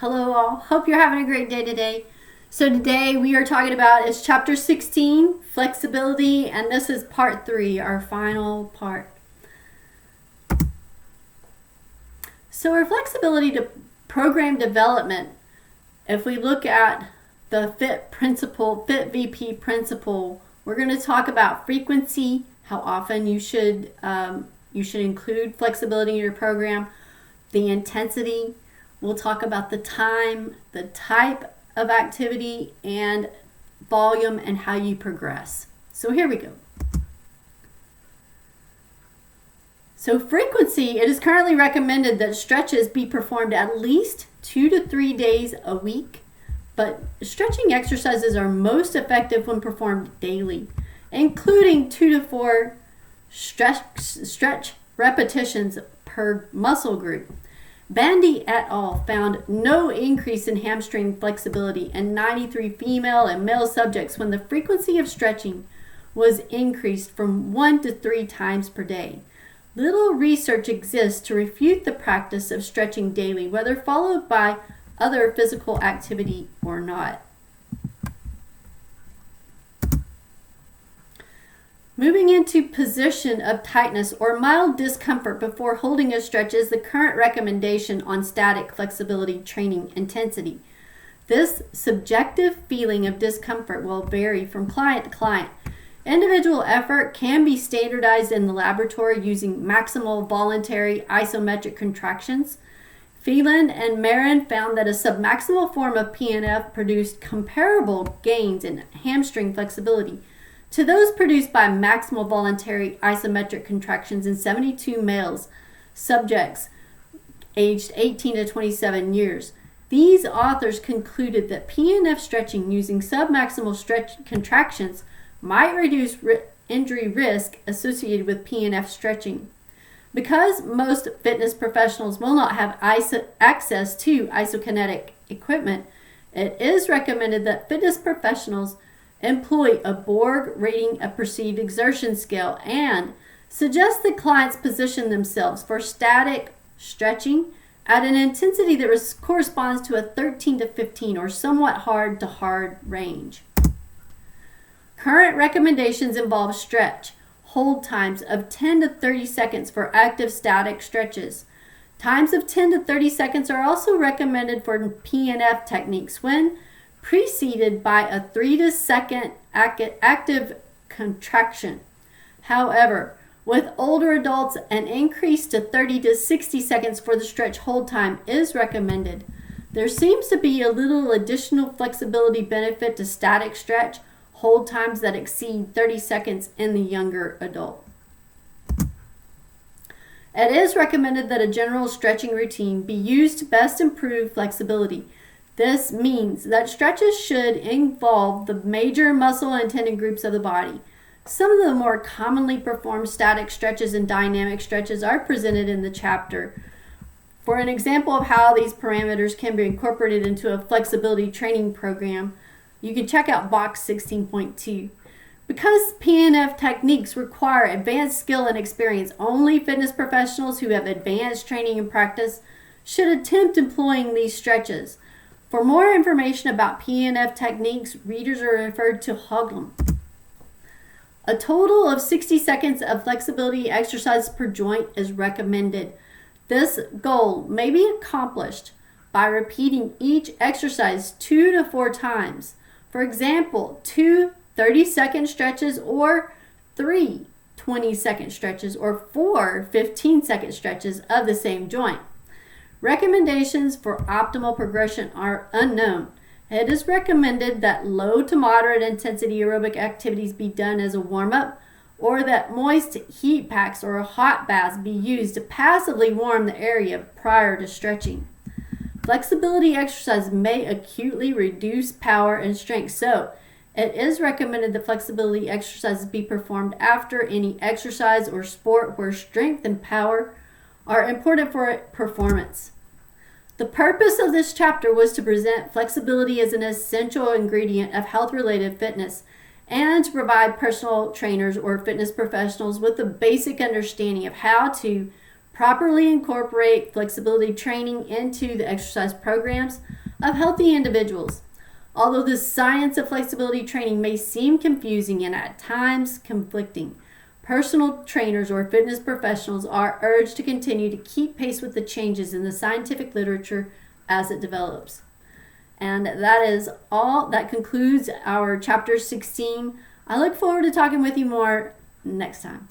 Hello all. Hope you're having a great day today. So today we are talking about is chapter 16, flexibility, and this is part 3, our final part. So our flexibility to program development, if we look at the FIT principle, FIT VP principle, we're going to talk about frequency, how often you should include flexibility in your program, the intensity. We'll talk about the time, the type of activity, and volume, and how you progress. So here we go. So frequency, it is currently recommended that stretches be performed at least 2 to 3 days a week, but stretching exercises are most effective when performed daily, including 2 to 4 stretch repetitions per muscle group. Bandy et al. Found no increase in hamstring flexibility in 93 female and male subjects when the frequency of stretching was increased from 1 to 3 times per day. Little research exists to refute the practice of stretching daily, whether followed by other physical activity or not. Moving into position of tightness or mild discomfort before holding a stretch is the current recommendation on static flexibility training intensity. This subjective feeling of discomfort will vary from client to client. Individual effort can be standardized in the laboratory using maximal voluntary isometric contractions. Phelan and Marin found that a submaximal form of PNF produced comparable gains in hamstring flexibility to those produced by maximal voluntary isometric contractions in 72 males, subjects aged 18 to 27 years. These authors concluded that PNF stretching using submaximal stretch contractions might reduce injury risk associated with PNF stretching. Because most fitness professionals will not have access to isokinetic equipment, it is recommended that fitness professionals employ a Borg rating of perceived exertion scale and suggest that clients position themselves for static stretching at an intensity that corresponds to a 13 to 15 or somewhat hard to hard range. Current recommendations involve stretch hold times of 10 to 30 seconds for active static stretches. Times of 10 to 30 seconds are also recommended for PNF techniques when preceded by a 3 to second active contraction. However, with older adults, an increase to 30 to 60 seconds for the stretch hold time is recommended. There seems to be a little additional flexibility benefit to static stretch hold times that exceed 30 seconds in the younger adult. It is recommended that a general stretching routine be used to best improve flexibility. This means that stretches should involve the major muscle and tendon groups of the body. Some of the more commonly performed static stretches and dynamic stretches are presented in the chapter. For an example of how these parameters can be incorporated into a flexibility training program, you can check out box 16.2. Because PNF techniques require advanced skill and experience, only fitness professionals who have advanced training and practice should attempt employing these stretches. For more information about PNF techniques, readers are referred to Hoglund. A total of 60 seconds of flexibility exercise per joint is recommended. This goal may be accomplished by repeating each exercise 2 to 4 times. For example, 2 30-second stretches or 3 20-second stretches or 4 15-second stretches of the same joint. Recommendations for optimal progression are unknown. It is recommended that low to moderate intensity aerobic activities be done as a warm-up, or that moist heat packs or hot baths be used to passively warm the area prior to stretching. Flexibility exercise may acutely reduce power and strength, so it is recommended that flexibility exercises be performed after any exercise or sport where strength and power are important for performance. The purpose of this chapter was to present flexibility as an essential ingredient of health-related fitness and to provide personal trainers or fitness professionals with a basic understanding of how to properly incorporate flexibility training into the exercise programs of healthy individuals. Although the science of flexibility training may seem confusing and at times conflicting, personal trainers or fitness professionals are urged to continue to keep pace with the changes in the scientific literature as it develops. And that is all. That concludes our chapter 16. I look forward to talking with you more next time.